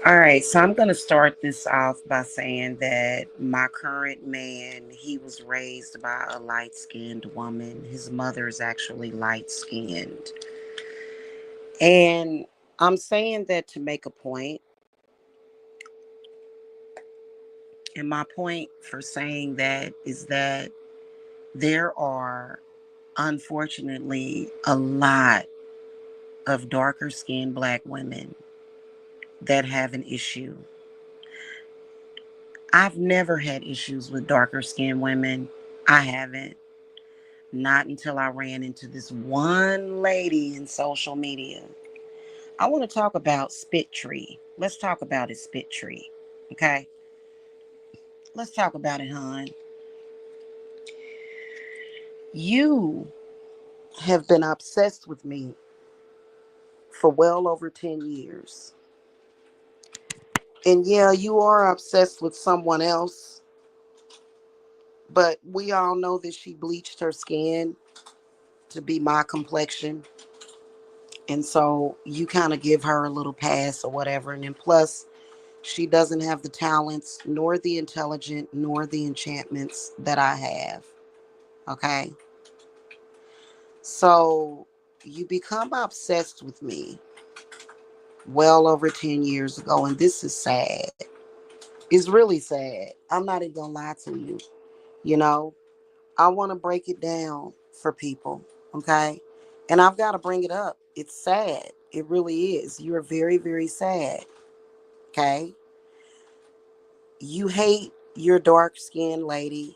All right, so I'm going to start this off by saying that my current man, he was raised by a light skinned woman. His mother is actually light skinned. And I'm saying that to make a point. And my point for saying that is that there are, unfortunately, a lot of darker skinned black women that have an issue. I've never had issues with darker skinned women. I haven't. Not until I ran into this one lady in social media. I want to talk about Spit Tree. Let's talk about it, Spit Tree. Okay? Let's talk about it, hon. You have been obsessed with me for well over 10 years. And yeah, you are obsessed with someone else, but we all know that she bleached her skin to be my complexion. And so you kind of give her a little pass or whatever. And then plus, she doesn't have the talents, nor the intelligence, nor the enchantments that I have. Okay? So you become obsessed with me well over 10 years ago. And this is sad. It's really sad. I'm not even going to lie to you. You know, I want to break it down for people. Okay? And I've got to bring it up. It's sad. It really is. You're very, very sad. Okay? You hate your dark skinned lady,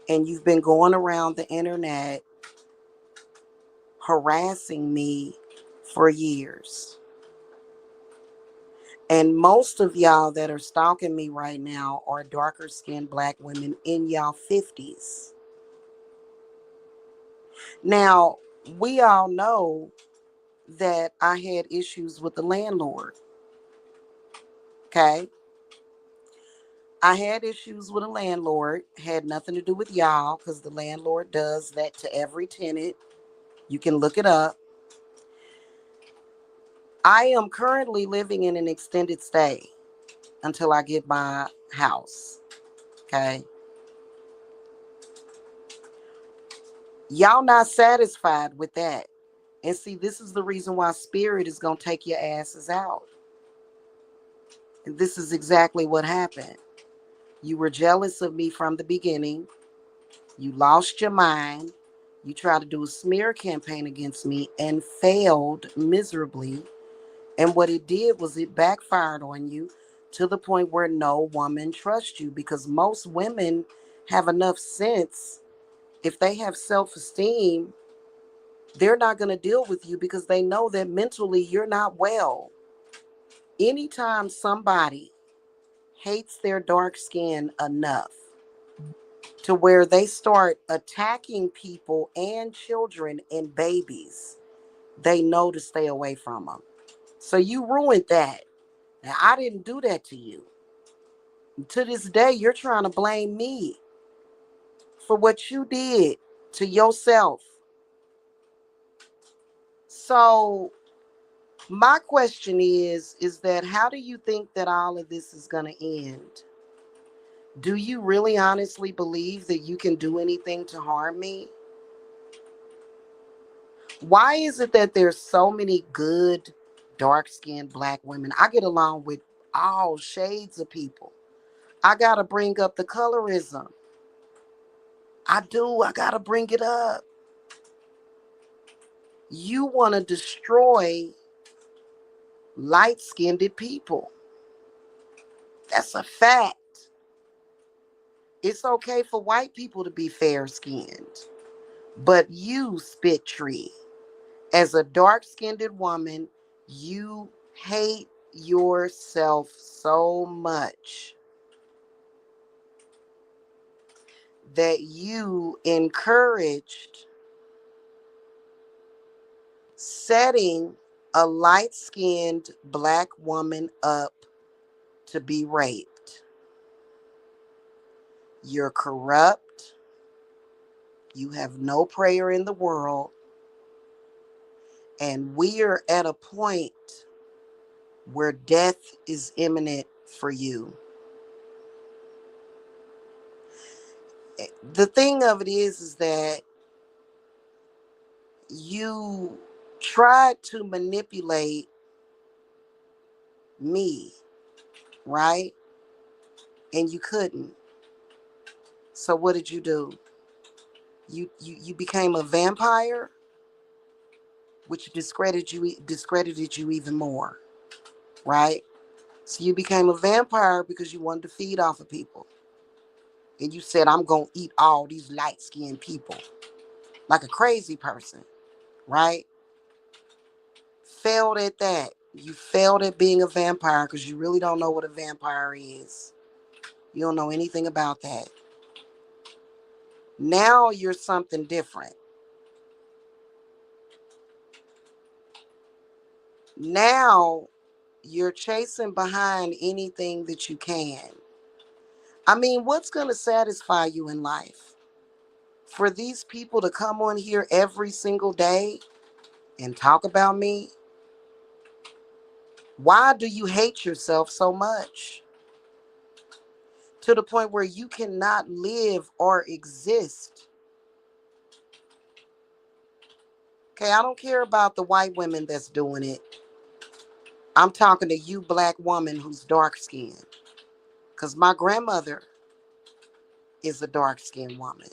and you've been going around the internet harassing me for years. And most of y'all that are stalking me right now are darker skinned black women in y'all 50s. Now, we all know that I had issues with the landlord. Okay? I had issues with a landlord, had nothing to do with y'all, because the landlord does that to every tenant. You can look it up. I am currently living in an extended stay until I get my house. Okay. Y'all not satisfied with that. And see, this is the reason why spirit is going to take your asses out. And this is exactly what happened. You were jealous of me from the beginning. You lost your mind. You tried to do a smear campaign against me and failed miserably. And what it did was it backfired on you to the point where no woman trusts you, because most women have enough sense. If they have self-esteem, they're not going to deal with you because they know that mentally you're not well. Anytime somebody hates their dark skin enough to where they start attacking people and children and babies, they know to stay away from them. So you ruined that. Now, I didn't do that to you. To this day, you're trying to blame me for what you did to yourself. So my question is that how do you think that all of this is going to end? Do you really honestly believe that you can do anything to harm me? Why is it that there's so many good dark-skinned black women? I get along with all shades of people. I got to bring up the colorism. I do. I got to bring it up. You want to destroy light-skinned people. That's a fact. It's okay for white people to be fair-skinned. But you, Spit Tree, as a dark-skinned woman, you hate yourself so much that you encouraged setting a light-skinned black woman up to be raped. You're corrupt. You have no prayer in the world. And we're at a point where death is imminent for you. The thing of it is that you tried to manipulate me, right? And you couldn't. So what did you do? You became a vampire, which discredited you even more, right? So you became a vampire because you wanted to feed off of people. And you said, I'm going to eat all these light-skinned people like a crazy person, right? Failed at that. You failed at being a vampire because you really don't know what a vampire is. You don't know anything about that. Now you're something different. Now you're chasing behind anything that you can. I mean, what's going to satisfy you in life? For these people to come on here every single day and talk about me? Why do you hate yourself so much? To the point where you cannot live or exist. Okay, I don't care about the white women that's doing it. I'm talking to you, black woman who's dark skinned. Because my grandmother is a dark skinned woman.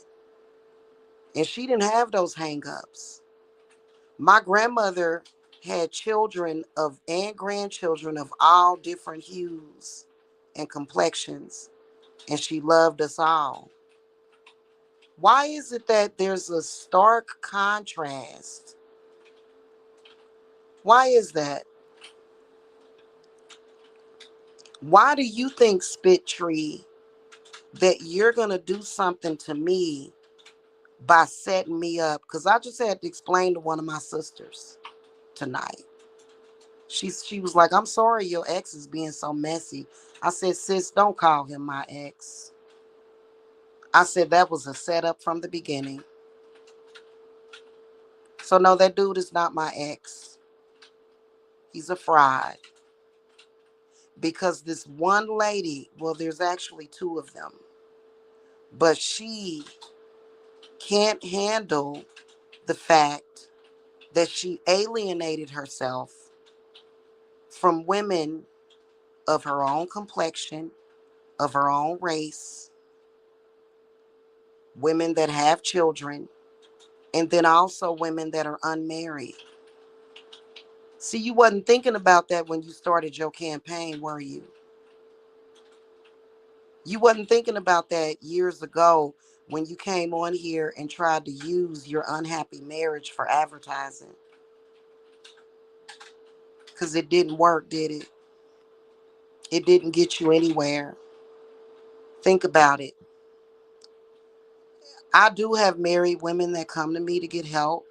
And she didn't have those hang-ups. My grandmother had children of and grandchildren of all different hues and complexions. And she loved us all. Why is it that there's a stark contrast? Why is that? Why do you think, Spit Tree, that you're going to do something to me by setting me up? Because I just had to explain to one of my sisters tonight. She was like, I'm sorry your ex is being so messy. I said, sis, don't call him my ex. I said that was a setup from the beginning. So no, that dude is not my ex. He's a fraud. Because this one lady, well, there's actually two of them, but she can't handle the fact that she alienated herself from women of her own complexion, of her own race, women that have children, and then also women that are unmarried. See, you wasn't thinking about that when you started your campaign, were you? You wasn't thinking about that years ago when you came on here and tried to use your unhappy marriage for advertising. Because it didn't work, did it? It didn't get you anywhere. Think about it. I do have married women that come to me to get help,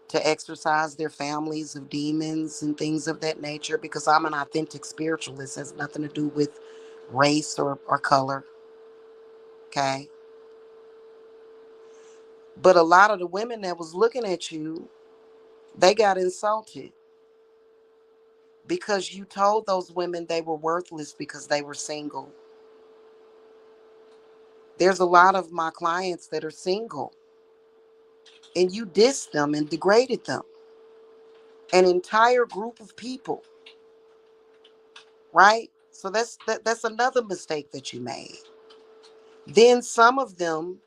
to exorcise their families of demons and things of that nature, because I'm an authentic spiritualist. It has nothing to do with race or color. Okay. But a lot of the women that was looking at you, they got insulted because you told those women they were worthless because they were single. There's a lot of my clients that are single, and you dissed them and degraded them. An entire group of people, right? So that's another mistake that you made. Then some of them,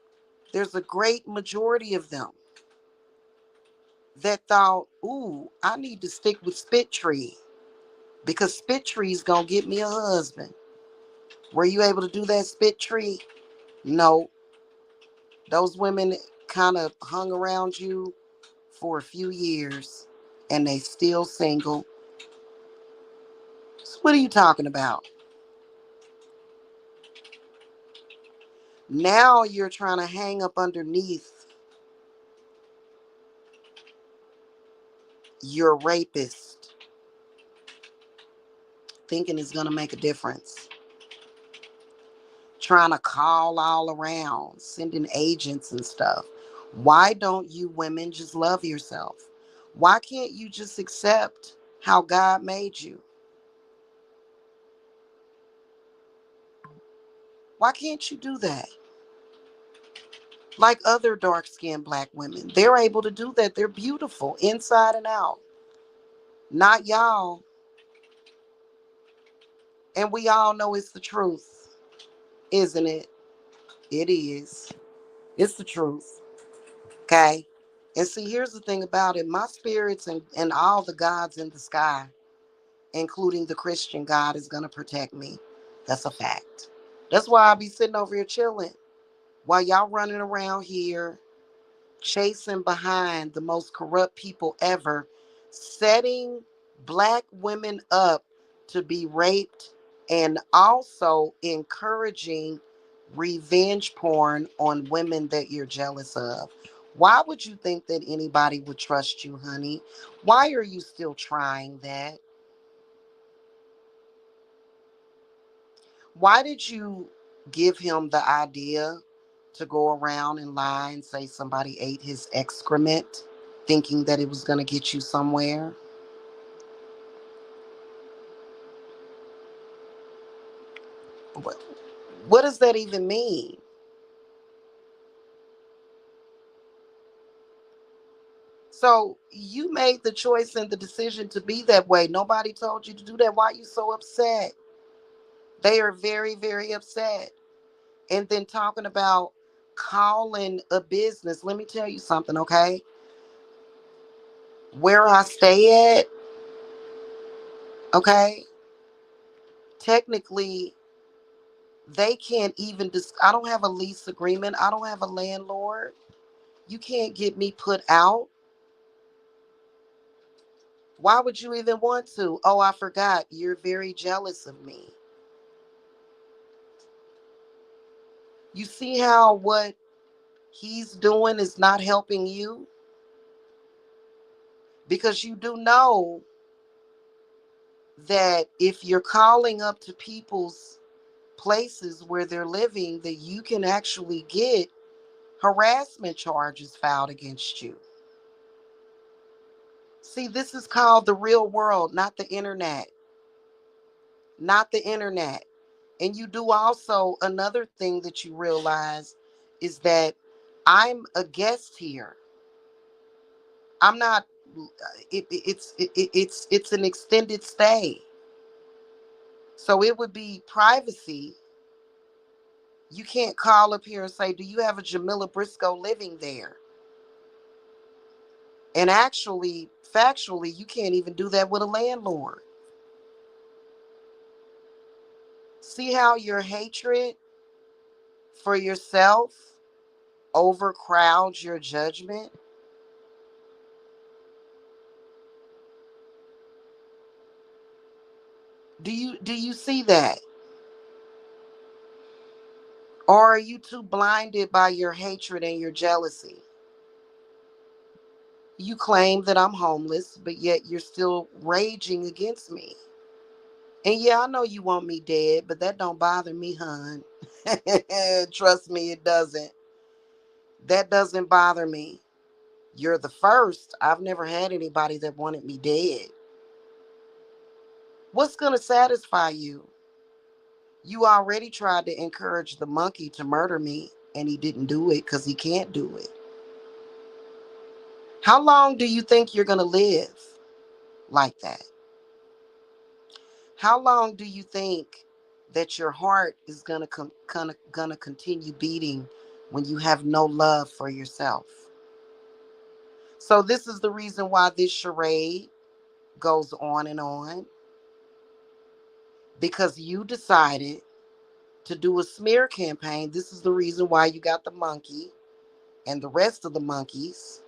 there's a great majority of them that thought, ooh, I need to stick with Spit Tree because Spit Tree's gonna get me a husband. Were you able to do that, Spit Tree? No. Those women kind of hung around you for a few years and they still single. So what are you talking about? Now you're trying to hang up underneath your rapist, thinking it's going to make a difference. Trying to call all around, sending agents and stuff. Why don't you women just love yourself? Why can't you just accept how God made you. Why can't you do that? Like other dark-skinned black women, they're able to do that. They're beautiful inside and out. Not y'all. And we all know it's the truth, isn't it? It is. It's the truth. Okay? And see, here's the thing about it. My spirits and all the gods in the sky, including the Christian God, is going to protect me. That's a fact. That's why I'll be sitting over here chilling while y'all running around here chasing behind the most corrupt people ever, setting black women up to be raped, and also encouraging revenge porn on women that you're jealous of. Why would you think that anybody would trust you, honey? Why are you still trying that? Why did you give him the idea to go around and lie and say somebody ate his excrement, thinking that it was going to get you somewhere? What, what does that even mean? So you made the choice and the decision to be that way. Nobody told you to do that. Why are you so upset? They are very, very upset. And then talking about calling a business. Let me tell you something, okay? Where I stay at, okay? Technically, they can't even I don't have a lease agreement. I don't have a landlord. You can't get me put out. Why would you even want to? Oh, I forgot. You're very jealous of me. You see how what he's doing is not helping you? Because you do know that if you're calling up to people's places where they're living, that you can actually get harassment charges filed against you. See, this is called the real world, not the internet. Not the internet. And you do also another thing that you realize is that I'm a guest here. I'm not. It's an extended stay, so it would be privacy. You can't call up here and say, "Do you have a Jamila Briscoe living there?" And actually, factually, you can't even do that with a landlord. See how your hatred for yourself overcrowds your judgment? Do you see that? Or are you too blinded by your hatred and your jealousy? You claim that I'm homeless, but yet you're still raging against me. And yeah, I know you want me dead, but that don't bother me, hun. Trust me, it doesn't. That doesn't bother me. You're the first. I've never had anybody that wanted me dead. What's going to satisfy you? You already tried to encourage the monkey to murder me, and he didn't do it because he can't do it. How long do you think you're going to live like that? How long do you think that your heart is gonna continue beating when you have no love for yourself? So this is the reason why this charade goes on, because you decided to do a smear campaign. This is the reason why you got the monkey and the rest of the monkeys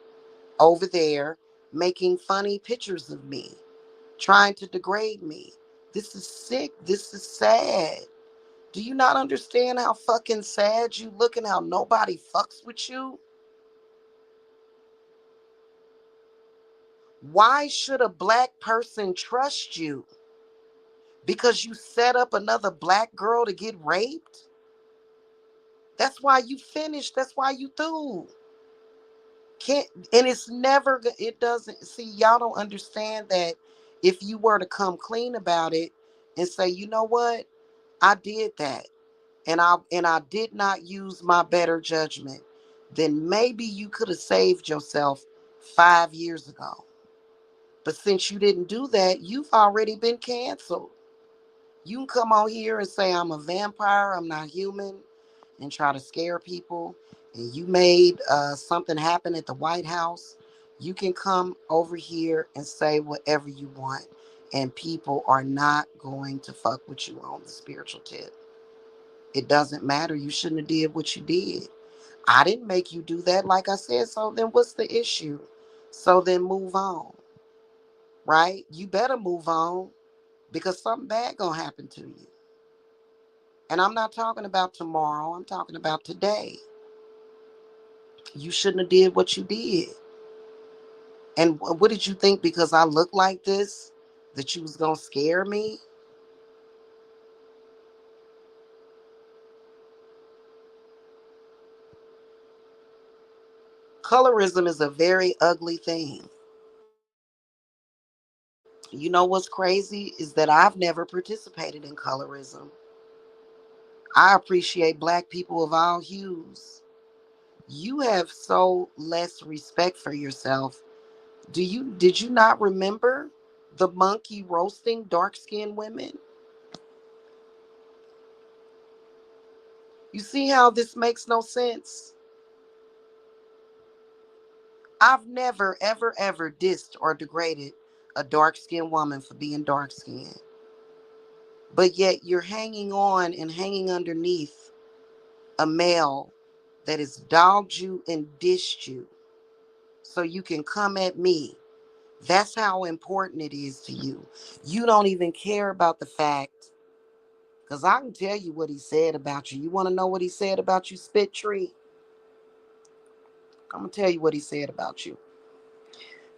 over there making funny pictures of me, trying to degrade me. This is sick. This is sad. Do you not understand how fucking sad you look and how nobody fucks with you? Why should a black person trust you? Because you set up another black girl to get raped? That's why you finished. That's why you threw. Can't, and it's never, it doesn't, see, y'all don't understand that If you were to come clean about it and say, you know what, I did that, and I did not use my better judgment, then maybe you could have saved yourself 5 years ago. But since you didn't do that, you've already been canceled. You can come on here and say I'm a vampire, I'm not human, and try to scare people. And you made something happen at the White House. You can come over here and say whatever you want, and people are not going to fuck with you on the spiritual tip. It doesn't matter. You shouldn't have did what you did. I didn't make you do that, like I said. So then, what's the issue? So then, move on, right? You better move on because something bad gonna happen to you. And I'm not talking about tomorrow. I'm talking about today. You shouldn't have did what you did. And what did you think? Because I look like this, that you was gonna scare me? Colorism is a very ugly thing. You know what's crazy is that I've never participated in colorism. I appreciate black people of all hues. You have so less respect for yourself. Did you not remember the monkey roasting dark-skinned women? You see how this makes no sense? I've never, ever, ever dissed or degraded a dark-skinned woman for being dark-skinned. But yet you're hanging on and hanging underneath a male that has dogged you and dissed you so you can come at me. That's how important it is to you. You don't even care about the fact, because I can tell you what he said about you. You want to know what he said about you, Spit Tree? I'm going to tell you what he said about you.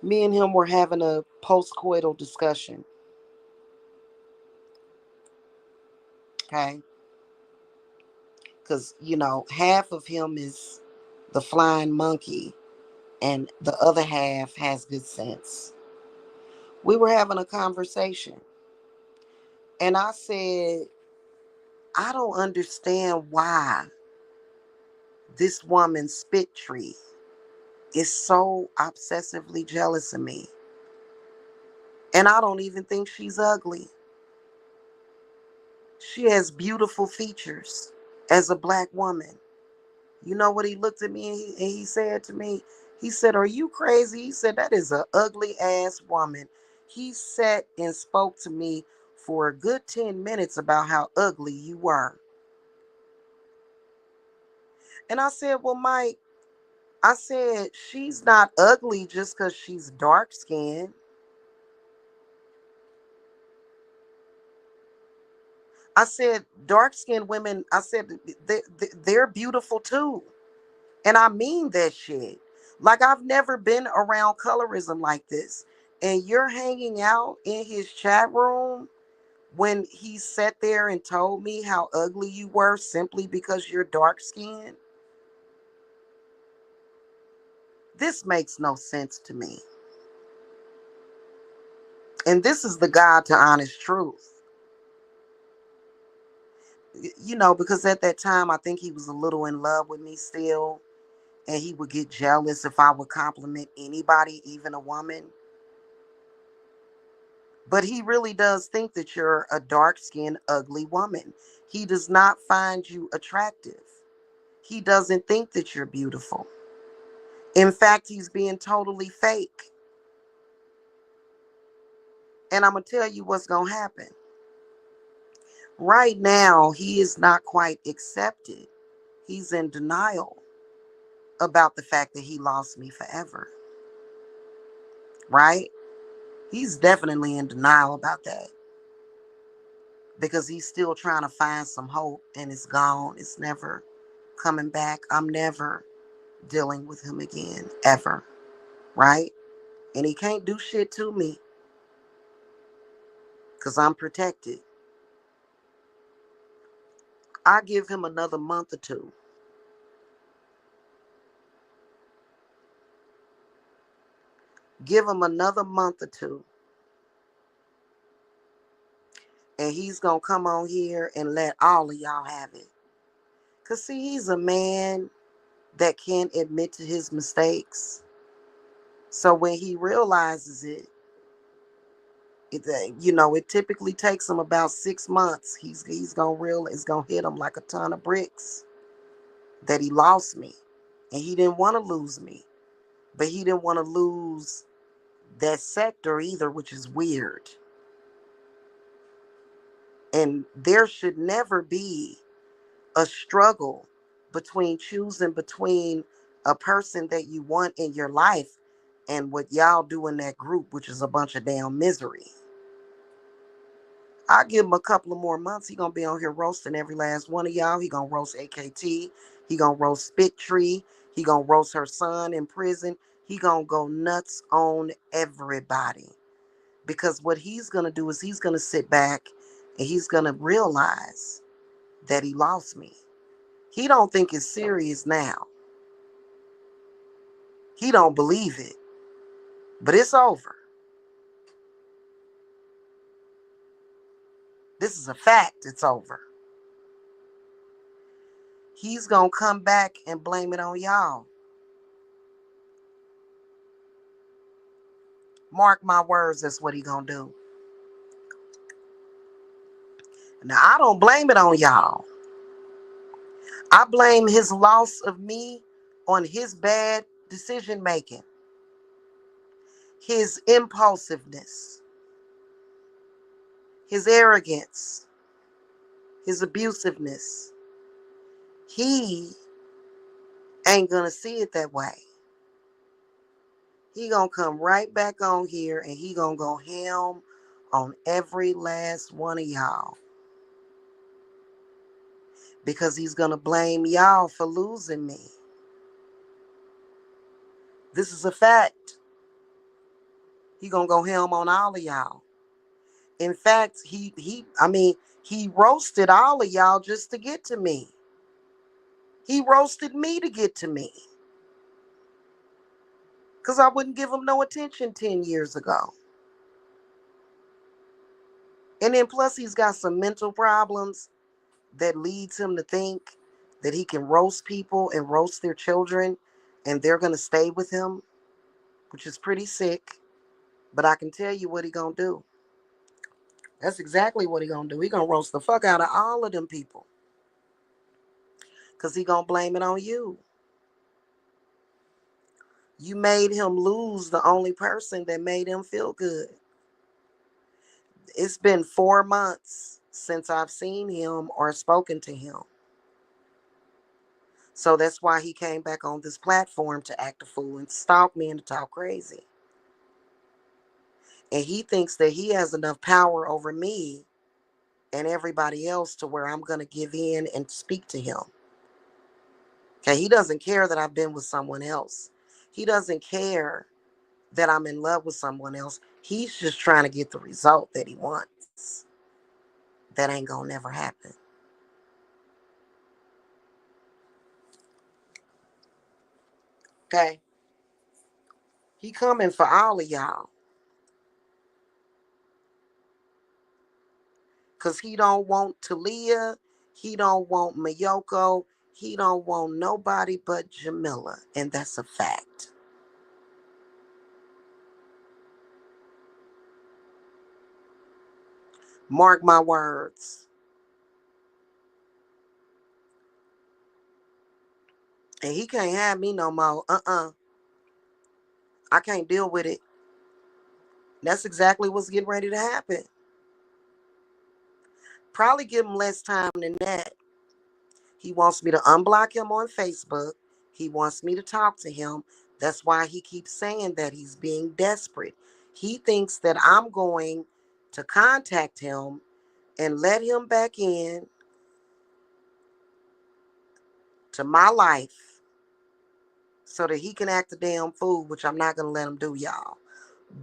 Me and him were having a post-coital discussion, okay? Because, half of him is the flying monkey and the other half has good sense. We were having a conversation, and I said, I don't understand why this woman, Spit Tree, is so obsessively jealous of me. And I don't even think she's ugly. She has beautiful features as a black woman. You know what he looked at me and he said to me? He said, "Are you crazy?" He said, "That is a ugly ass woman." He sat and spoke to me for a good 10 minutes about how ugly you were. And I said, "Well, Mike," I said, "she's not ugly just because she's dark skinned." I said, "Dark skinned women," I said, they're beautiful too. And I mean that shit. Like, I've never been around colorism like this. And you're hanging out in his chat room when he sat there and told me how ugly you were simply because you're dark skinned. This makes no sense to me. And this is the God to honest truth. Because at that time, I think he was a little in love with me still. And he would get jealous if I would compliment anybody, even a woman. But he really does think that you're a dark-skinned, ugly woman. He does not find you attractive. He doesn't think that you're beautiful. In fact, he's being totally fake. And I'm going to tell you what's going to happen. Right now, he is not quite accepted. He's in denial about the fact that he lost me forever. Right? He's definitely in denial about that. Because he's still trying to find some hope and it's gone. It's never coming back. I'm never dealing with him again, ever. Right? And he can't do shit to me because I'm protected. I give him another month or two. Give him another month or two. And he's going to come on here and let all of y'all have it. Because, see, he's a man that can't admit to his mistakes. So when he realizes it, it typically takes him about 6 months. He's gonna it's gonna hit him like a ton of bricks that he lost me, and he didn't want to lose me, but he didn't want to lose that sector either, which is weird. And there should never be a struggle between choosing between a person that you want in your life and what y'all do in that group, which is a bunch of damn misery. I give him a couple of more months. He gonna be on here roasting every last one of y'all. He gonna roast AKT. He gonna roast Spit Tree. He gonna roast her son in prison. He gonna go nuts on everybody. Because what he's gonna do is he's gonna sit back and he's gonna realize that he lost me. He don't think it's serious now. He don't believe it. But it's over. This is a fact. It's over. He's gonna come back and blame it on y'all. Mark my words, that's what he gonna do. Now, I don't blame it on y'all. I blame his loss of me on his bad decision making, his impulsiveness, his arrogance, his abusiveness. He ain't gonna see it that way. He gonna come right back on here and he gonna go ham on every last one of y'all. Because he's gonna blame y'all for losing me. This is a fact. He gonna go ham on all of y'all. In fact, he roasted all of y'all just to get to me. He roasted me to get to me. Because I wouldn't give him no attention 10 years ago. And then plus he's got some mental problems that leads him to think that he can roast people and roast their children and they're going to stay with him, which is pretty sick. But I can tell you what he going to do. That's exactly what he going to do. He going to roast the fuck out of all of them people. Because he going to blame it on you. You made him lose the only person that made him feel good. It's been 4 months since I've seen him or spoken to him. So that's why he came back on this platform to act a fool and stalk me and to talk crazy. And he thinks that he has enough power over me and everybody else to where I'm going to give in and speak to him. Okay, he doesn't care that I've been with someone else. He doesn't care that I'm in love with someone else. He's just trying to get the result that he wants. That ain't gonna never happen. Okay? He coming for all of y'all. Because he don't want Talia. He don't want Mayoko. He don't want nobody but Jamila. And that's a fact. Mark my words. And he can't have me no more. I can't deal with it. That's exactly what's getting ready to happen. Probably give him less time than that. He wants me to unblock him on Facebook. He wants me to talk to him. That's why he keeps saying that he's being desperate. He thinks that I'm going to contact him and let him back in to my life so that he can act a damn fool, which I'm not going to let him do, y'all.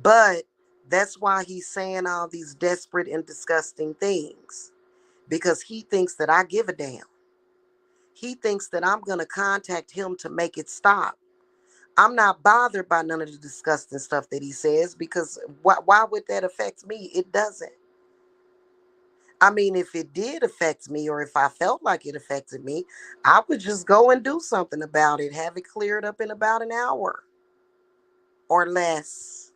But that's why he's saying all these desperate and disgusting things, because he thinks that I give a damn. He thinks that I'm going to contact him to make it stop. I'm not bothered by none of the disgusting stuff that he says, because why would that affect me? It doesn't. I mean, if it did affect me or if I felt like it affected me, I would just go and do something about it, have it cleared up in about an hour or less.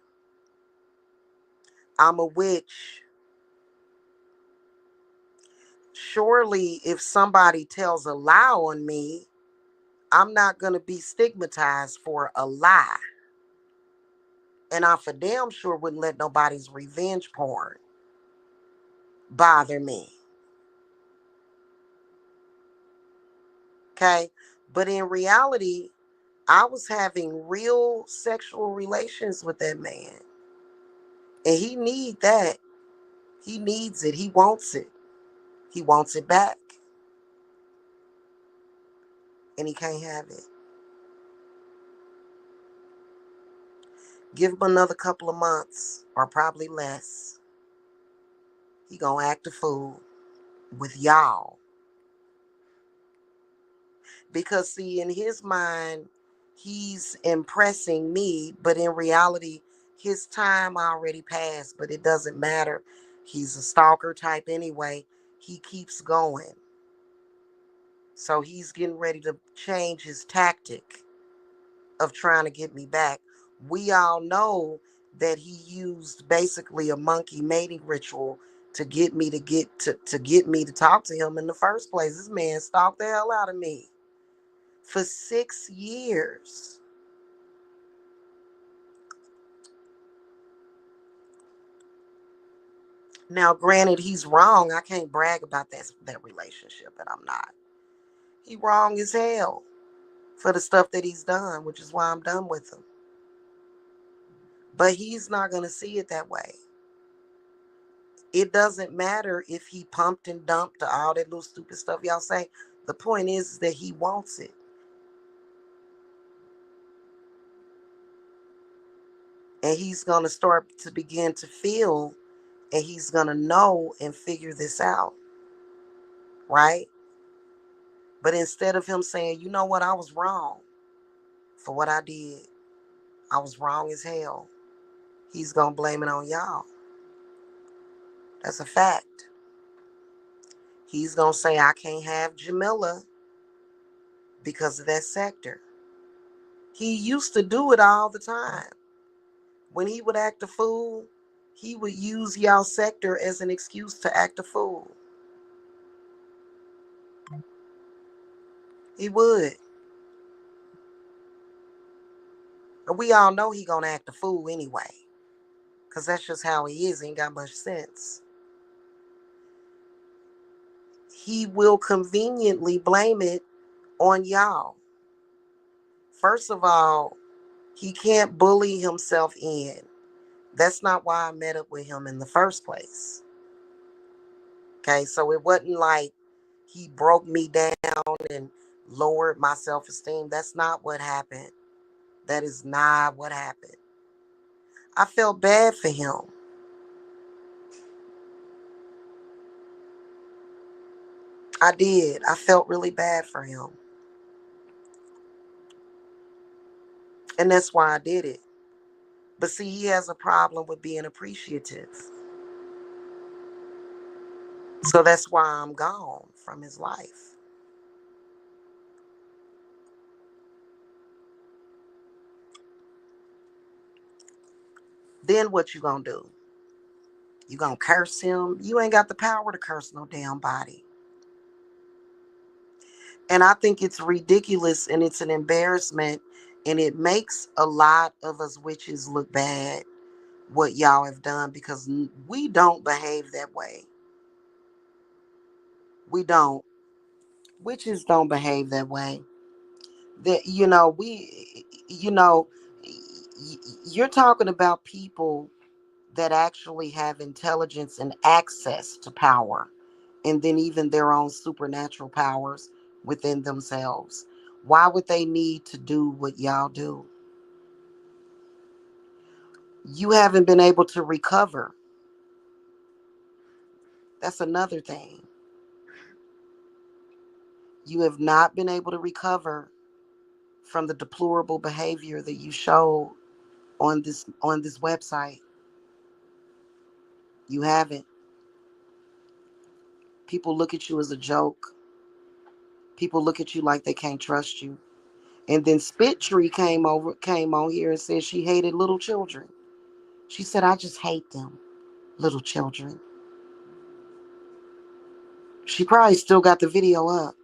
I'm a witch. Surely, if somebody tells a lie on me, I'm not going to be stigmatized for a lie. And I for damn sure wouldn't let nobody's revenge porn bother me. Okay? But in reality, I was having real sexual relations with that man. And he need that. He needs it. He wants it. He wants it back. And he can't have it. Give him another couple of months or probably less. He gonna act a fool with y'all. Because see, in his mind, he's impressing me, but in reality, his time already passed, but it doesn't matter. He's a stalker type anyway. He keeps going. So he's getting ready to change his tactic of trying to get me back. We all know that he used basically a monkey mating ritual to get me to get me to talk to him in the first place. This man stalked the hell out of me for 6 years. Now, granted, he's wrong. I can't brag about that relationship, and I'm not. He wrong as hell for the stuff that he's done, which is why I'm done with him. But he's not gonna see it that way. It doesn't matter if he pumped and dumped or all that little stupid stuff y'all say. The point is that he wants it. And he's gonna start to begin to feel, and he's gonna know and figure this out. Right? But instead of him saying, you know what, I was wrong for what I did. I was wrong as hell. He's gonna blame it on y'all. That's a fact. He's gonna say I can't have Jamila because of that sector. He used to do it all the time. When he would act a fool, he would use y'all sector as an excuse to act a fool. He would. And we all know he gonna act a fool anyway. Cause that's just how he is. He ain't got much sense. He will conveniently blame it on y'all. First of all, he can't bully himself in. That's not why I met up with him in the first place. Okay, so it wasn't like he broke me down and lowered my self-esteem. That's not what happened. That is not what happened. I felt bad for him. I did. I felt really bad for him. And that's why I did it. But see, he has a problem with being appreciative. So that's why I'm gone from his life. Then what you gonna do? You gonna curse him? You ain't got the power to curse no damn body. And I think it's ridiculous and it's an embarrassment and it makes a lot of us witches look bad what y'all have done because we don't behave that way. We don't. Witches don't behave that way. That you know you're talking about people that actually have intelligence and access to power and then even their own supernatural powers within themselves. Why would they need to do what y'all do? You haven't been able to recover. That's another thing. You have not been able to recover from the deplorable behavior that you showed on this website. You haven't. People look at you as a joke. People look at you like they can't trust you. And then Spit Tree came on here and said she hated little children. She said, I just hate them, little children. She probably still got the video up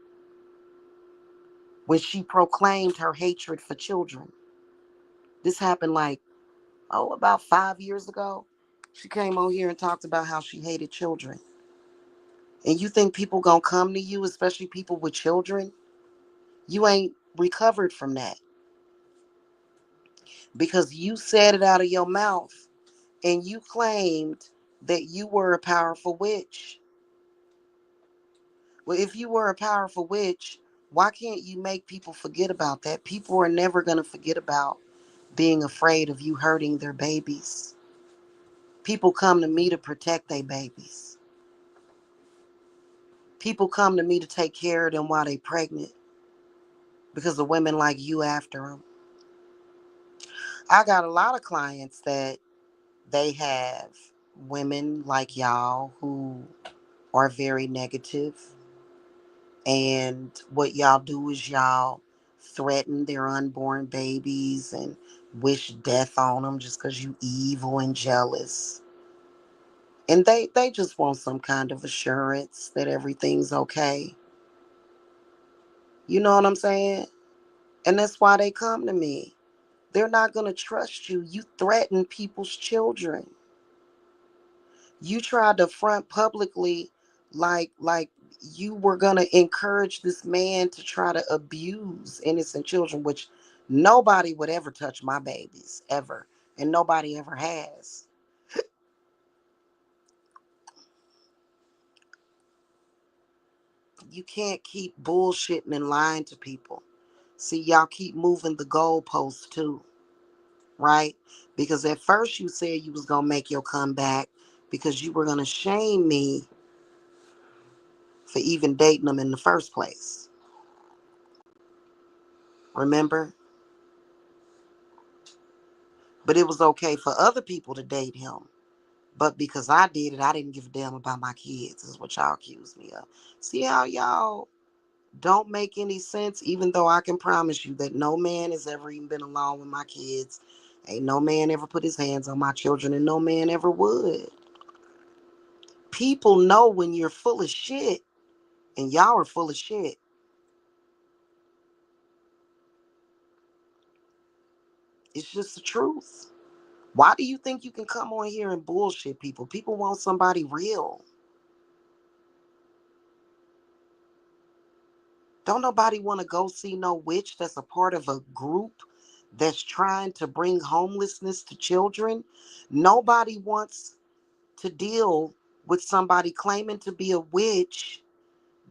when she proclaimed her hatred for children. This happened like, about 5 years ago. She came on here and talked about how she hated children. And you think people gonna come to you, especially people with children? You ain't recovered from that because you said it out of your mouth and you claimed that you were a powerful witch. Well, if you were a powerful witch, why can't you make people forget about that? People are never going to forget about being afraid of you hurting their babies. People come to me to protect their babies. People come to me to take care of them while they're pregnant because of women like you after them. I got a lot of clients that they have women like y'all who are very negative. And what y'all do is y'all threaten their unborn babies and wish death on them just because you evil and jealous. And they just want some kind of assurance that everything's okay. You know what I'm saying? And that's why they come to me. They're not going to trust you. You threaten people's children. You tried to front publicly like you were going to encourage this man to try to abuse innocent children, which nobody would ever touch my babies ever, and nobody ever has. You can't keep bullshitting and lying to people. See, y'all keep moving the goalposts too, right? Because at first you said you was going to make your comeback because you were going to shame me for even dating them in the first place. Remember? But it was okay for other people to date him. But because I did it, I didn't give a damn about my kids, is what y'all accused me of. See how y'all don't make any sense, even though I can promise you that no man has ever even been alone with my kids. Ain't no man ever put his hands on my children, and no man ever would. People know when you're full of shit, and y'all are full of shit. It's just the truth. Why do you think you can come on here and bullshit people? People want somebody real. Don't nobody want to go see no witch that's a part of a group that's trying to bring homelessness to children. Nobody wants to deal with somebody claiming to be a witch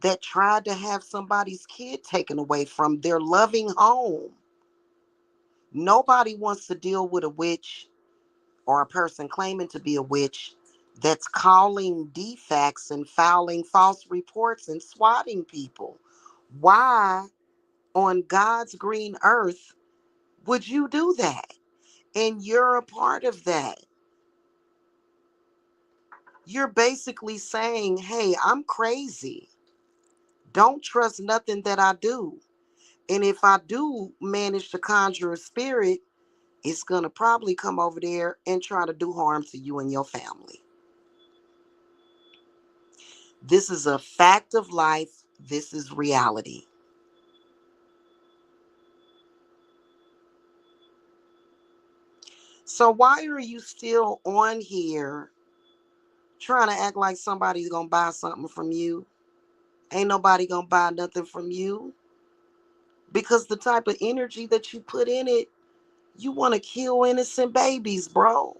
that tried to have somebody's kid taken away from their loving home. Nobody wants to deal with a witch or a person claiming to be a witch that's calling defects and filing false reports and swatting people. Why on God's green earth would you do that? And you're a part of that. You're basically saying, hey, I'm crazy. Don't trust nothing that I do. And if I do manage to conjure a spirit, it's going to probably come over there and try to do harm to you and your family. This is a fact of life. This is reality. So why are you still on here trying to act like somebody's going to buy something from you? Ain't nobody going to buy nothing from you. Because the type of energy that you put in it, you want to kill innocent babies, bro.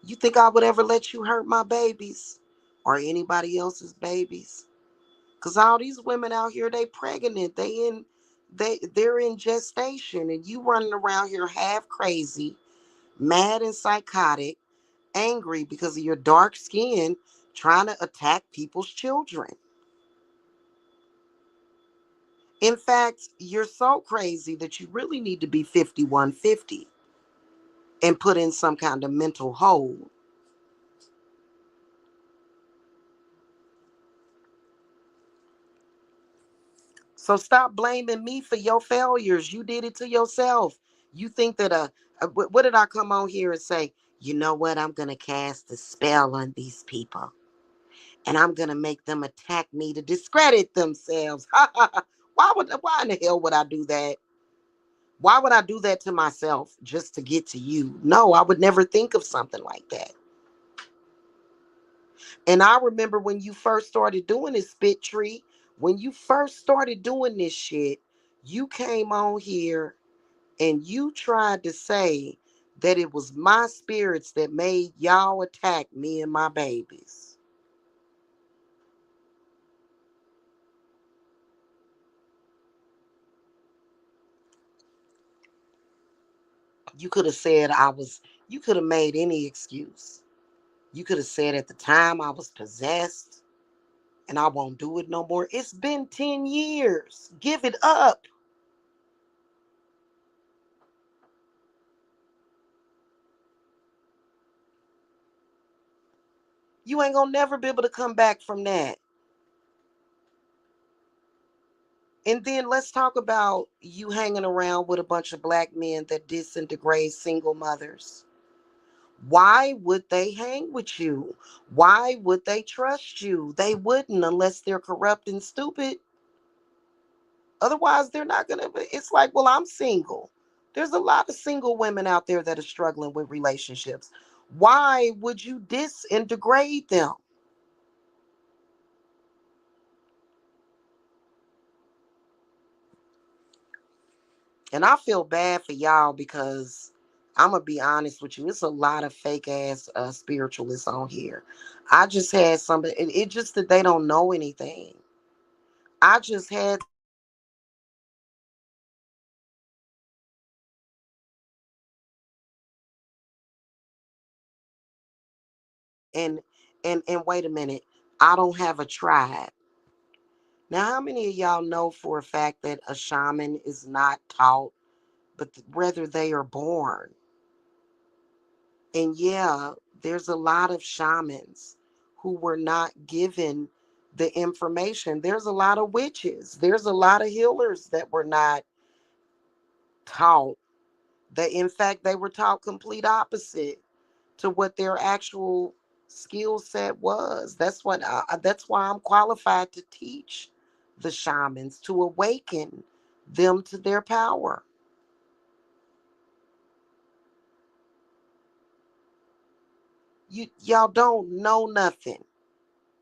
You think I would ever let you hurt my babies or anybody else's babies? Because all these women out here, they pregnant. They're in gestation, and you running around here half crazy, mad and psychotic, angry because of your dark skin, trying to attack people's children. In fact, you're so crazy that you really need to be 5150 and put in some kind of mental hold. So stop blaming me for your failures. You did it to yourself. You think that what did I come on here and say? You know what? I'm gonna cast a spell on these people, and I'm gonna make them attack me to discredit themselves. Why in the hell would I do that? Why would I do that to myself just to get to you? No, I would never think of something like that. And I remember when you first started doing this, spit tree, when you first started doing this shit, you came on here and you tried to say that it was my spirits that made y'all attack me and my babies. You could have said you could have made any excuse. You could have said at the time I was possessed and I won't do it no more. It's been 10 years. Give it up. You ain't gonna never be able to come back from that. And then let's talk about you hanging around with a bunch of black men that disintegrate single mothers. Why would they hang with you? Why would they trust you? They wouldn't unless they're corrupt and stupid. Otherwise, they're not gonna. It's like, well, I'm single. There's a lot of single women out there that are struggling with relationships. Why would you disintegrate them? And I feel bad for y'all because I'm gonna be honest with you. It's a lot of fake ass spiritualists on here. I just had somebody. It just that they don't know anything. I just had and and wait a minute. I don't have a tribe. Now, how many of y'all know for a fact that a shaman is not taught, but rather they are born? And yeah, there's a lot of shamans who were not given the information. There's a lot of witches. There's a lot of healers that were not taught. That in fact they were taught complete opposite to what their actual skill set was. That's why I'm qualified to teach the shamans to awaken them to their power. Y'all don't know nothing.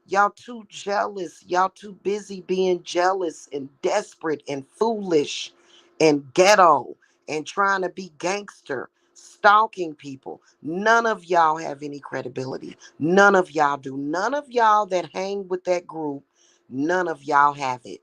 Y'all too jealous. Y'all too busy being jealous and desperate and foolish and ghetto and trying to be gangster, stalking people. None of y'all have any credibility. None of y'all do. None of y'all that hang with that group, none of y'all have it.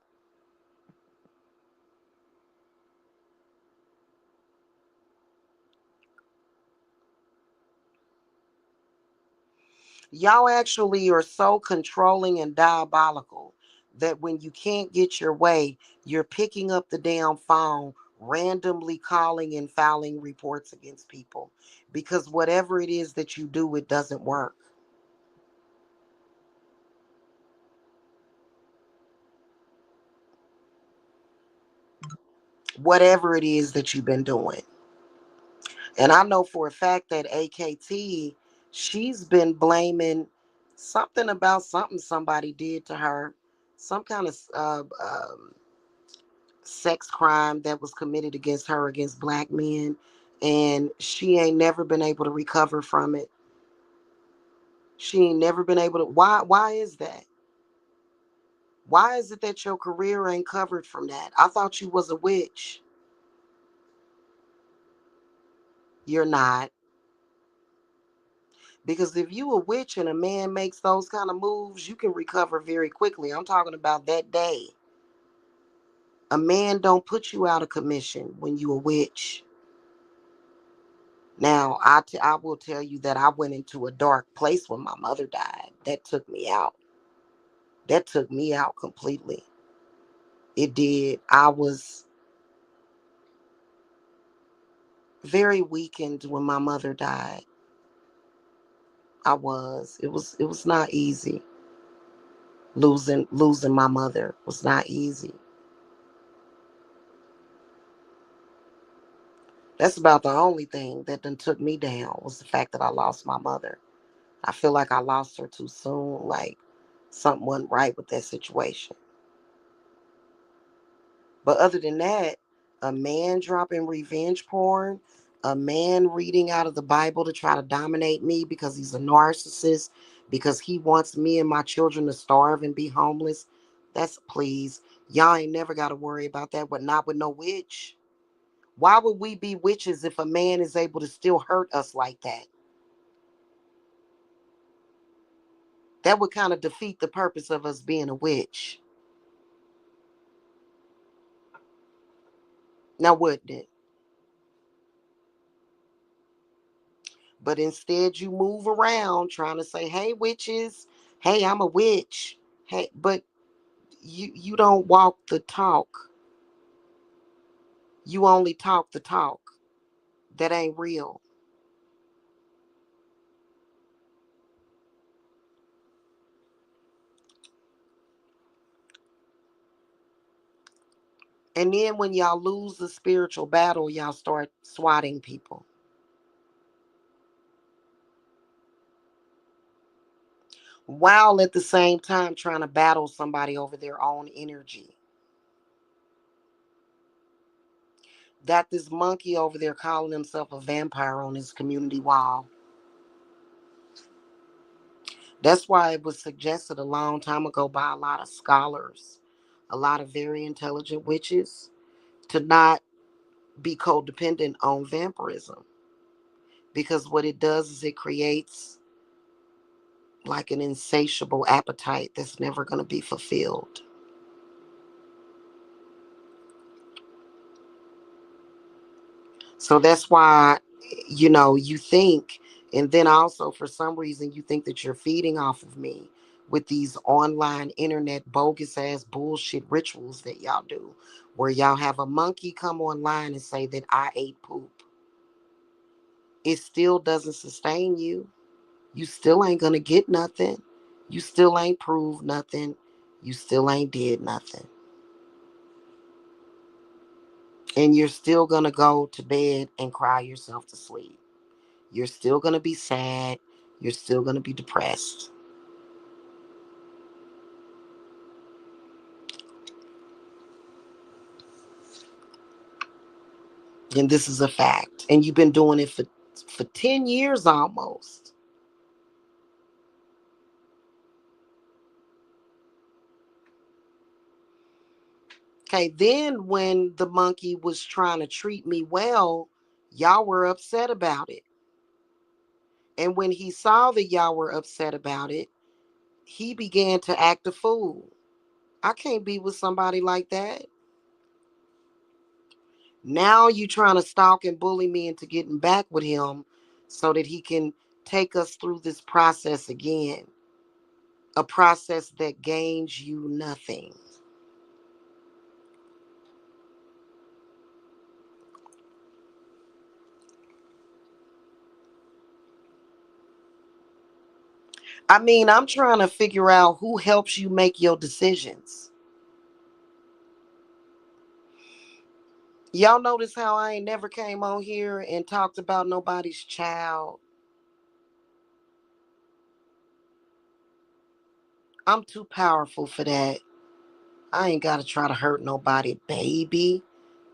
Y'all actually are so controlling and diabolical that when you can't get your way, you're picking up the damn phone, randomly calling and filing reports against people because whatever it is that you do, it doesn't work. Whatever it is that you've been doing. And I know for a fact that AKT, she's been blaming something about something somebody did to her, some kind of sex crime that was committed against her against black men, and she ain't never been able to recover from it. She ain't never been able to. Why is that? Why is it that your career ain't covered from that? I thought you was a witch. You're not. Because if you a witch and a man makes those kind of moves, you can recover very quickly. I'm talking about that day. A man don't put you out of commission when you a witch. Now, I will tell you that I went into a dark place when my mother died. That took me out. That took me out completely. It did. I was very weakened when my mother died. I was. It was not easy. Losing my mother was not easy. That's about the only thing that done took me down was the fact that I lost my mother. I feel like I lost her too soon. Like something wasn't right with that situation. But other than that, a man dropping revenge porn, a man reading out of the Bible to try to dominate me because he's a narcissist, because he wants me and my children to starve and be homeless. That's please. Y'all ain't never got to worry about that, but not with no witch. Why would we be witches if a man is able to still hurt us like that? That would kind of defeat the purpose of us being a witch. Now, wouldn't it? But instead, you move around trying to say, "Hey, witches. Hey, I'm a witch. Hey," but you don't walk the talk. You only talk the talk. That ain't real. And then when y'all lose the spiritual battle, y'all start swatting people, while at the same time trying to battle somebody over their own energy. Got this monkey over there calling himself a vampire on his community wall. That's why it was suggested a long time ago by a lot of scholars, a lot of very intelligent witches, to not be codependent on vampirism. Because what it does is it creates like an insatiable appetite that's never going to be fulfilled. So that's why, you think, and then also for some reason, you think that you're feeding off of me with these online internet bogus ass bullshit rituals that y'all do, where y'all have a monkey come online and say that I ate poop. It still doesn't sustain you. You still ain't gonna get nothing. You still ain't proved nothing. You still ain't did nothing. And you're still gonna go to bed and cry yourself to sleep. You're still going to be sad. You're still going to be depressed. And this is a fact. And you've been doing it for 10 years almost. Okay, then when the monkey was trying to treat me well, y'all were upset about it. And when he saw that y'all were upset about it, he began to act a fool. I can't be with somebody like that. Now you trying to stalk and bully me into getting back with him so that he can take us through this process again. A process that gains you nothing. I mean, I'm trying to figure out who helps you make your decisions. Y'all notice how I ain't never came on here and talked about nobody's child? I'm too powerful for that. I ain't got to try to hurt nobody, baby,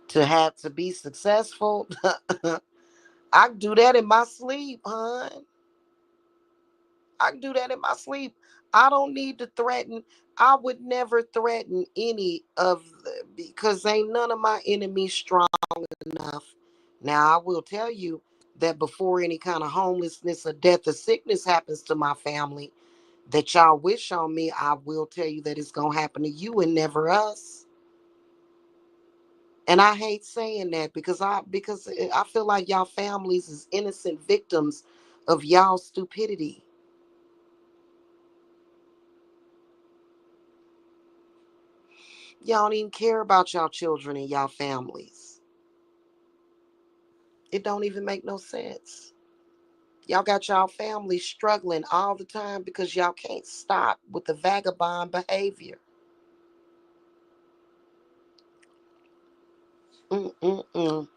to have to be successful. I can do that in my sleep, hon. I can do that in my sleep. I don't need to threaten. I would never threaten any of the, because ain't none of my enemies strong enough. Now I will tell you that before any kind of homelessness or death or sickness happens to my family that y'all wish on me, I will tell you that it's gonna happen to you and never us. And I hate saying that because I feel like y'all families is innocent victims of y'all stupidity. Y'all don't even care about y'all children and y'all families. It don't even make no sense. Y'all got y'all families struggling all the time because y'all can't stop with the vagabond behavior. Mm-mm-mm.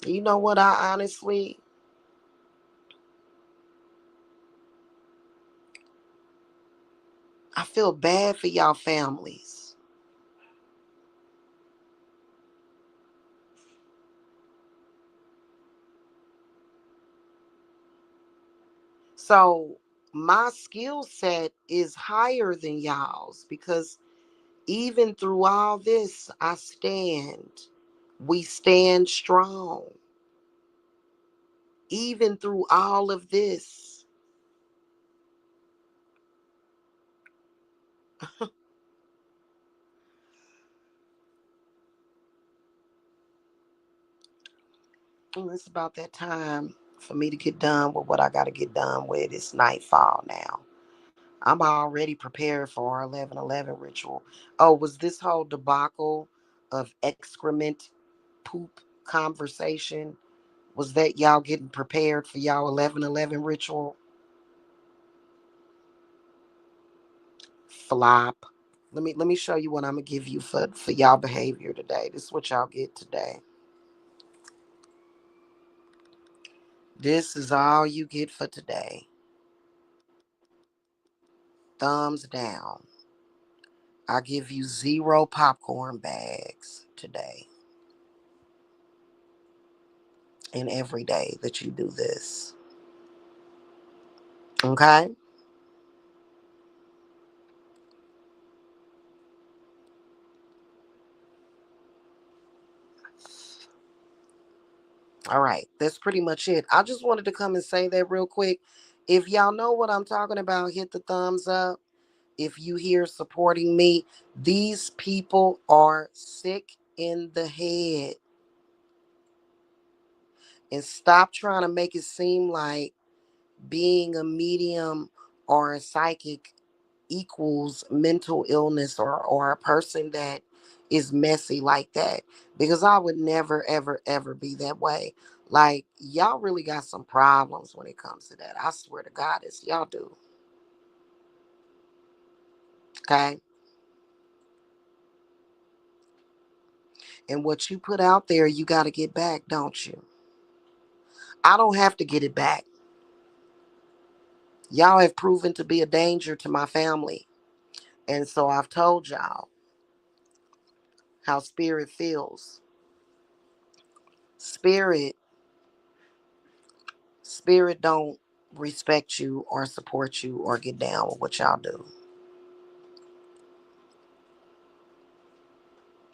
You know what? I feel bad for y'all families. So my skill set is higher than y'all's because even through all this, I stand. We stand strong. Even through all of this. It's about that time for me to get done with what I got to get done with. It's nightfall now. I'm already prepared for our 11/11 ritual. Oh, was this whole debacle of excrement poop conversation? Was that y'all getting prepared for y'all 11/11 ritual? Flop. Let me show you what I'm gonna give you for y'all behavior today. This is what y'all get today. This is all you get for today. Thumbs down. I give you 0 popcorn bags today and every day that you do this. Okay? All right. That's pretty much it. I just wanted to come and say that real quick. If y'all know what I'm talking about, hit the thumbs up. If you here supporting me, these people are sick in the head. And stop trying to make it seem like being a medium or a psychic equals mental illness or a person that is messy like that. Because I would never, ever, ever be that way. Like, y'all really got some problems when it comes to that. I swear to God, it's y'all do. Okay? And what you put out there, you got to get back, don't you? I don't have to get it back. Y'all have proven to be a danger to my family. And so I've told y'all how spirit feels. Spirit, spirit don't respect you or support you or get down with what y'all do.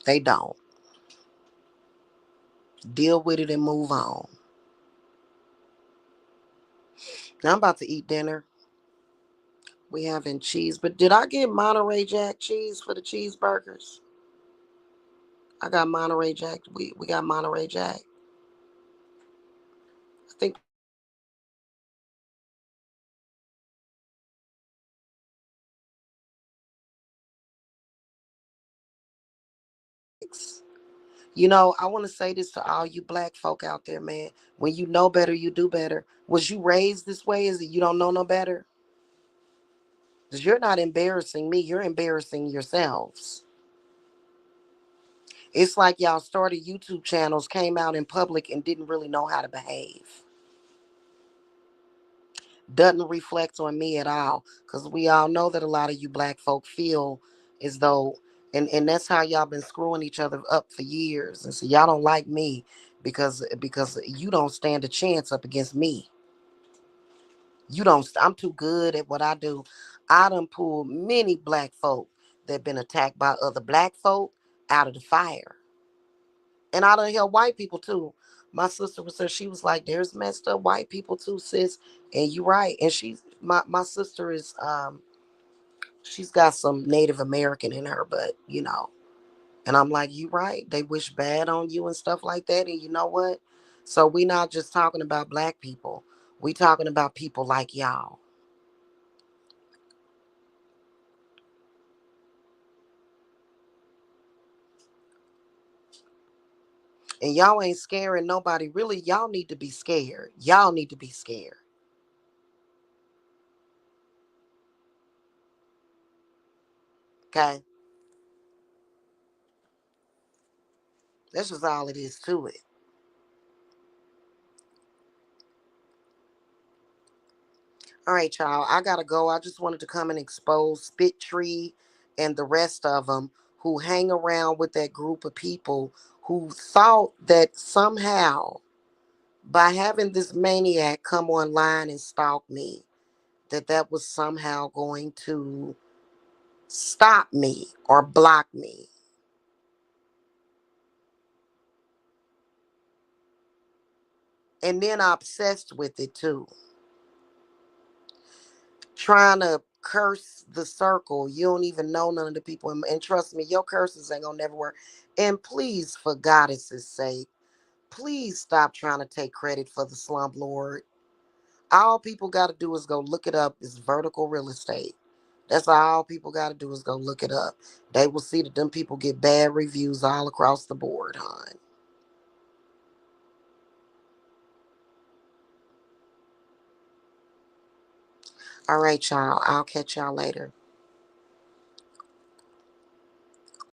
They don't. Deal with it and move on. Now I'm about to eat dinner. We having cheese, but did I get Monterey Jack cheese for the cheeseburgers? I got Monterey Jack. We got Monterey Jack. I think you know, I want to say this to all you black folk out there, man. When you know better, you do better. Was you raised this way? Is it you don't know no better? Because you're not embarrassing me, you're embarrassing yourselves. It's like y'all started YouTube channels, came out in public, and didn't really know how to behave. Doesn't reflect on me at all. Because we all know that a lot of you black folk feel as though, and that's how y'all been screwing each other up for years. And so y'all don't like me because you don't stand a chance up against me. You don't, I'm too good at what I do. I done pulled many black folk that been attacked by other black folk out of the fire. And I done help white people too. My sister was there, she was like, there's messed up white people too, sis. And you right. And she's my sister is she's got some Native American in her, but you know. And I'm like, you right. They wish bad on you and stuff like that. And you know what? So we not just talking about black people. We talking about people like y'all. And y'all ain't scaring nobody. Really, y'all need to be scared. Y'all need to be scared. Okay? That's just all it is to it. All right, y'all. I gotta go. I just wanted to come and expose Spit Tree and the rest of them who hang around with that group of people who thought that somehow by having this maniac come online and stalk me, that was somehow going to stop me or block me. And then I obsessed with it too. Trying to curse the circle. You don't even know none of the people. And trust me, your curses ain't gonna never work. And please, for goddess's sake, please stop trying to take credit for the slump lord. All people gotta do is go look it up. It's vertical real estate. That's all people gotta do is go look it up. They will see that them people get bad reviews all across the board, hon. All right, y'all. I'll catch y'all later.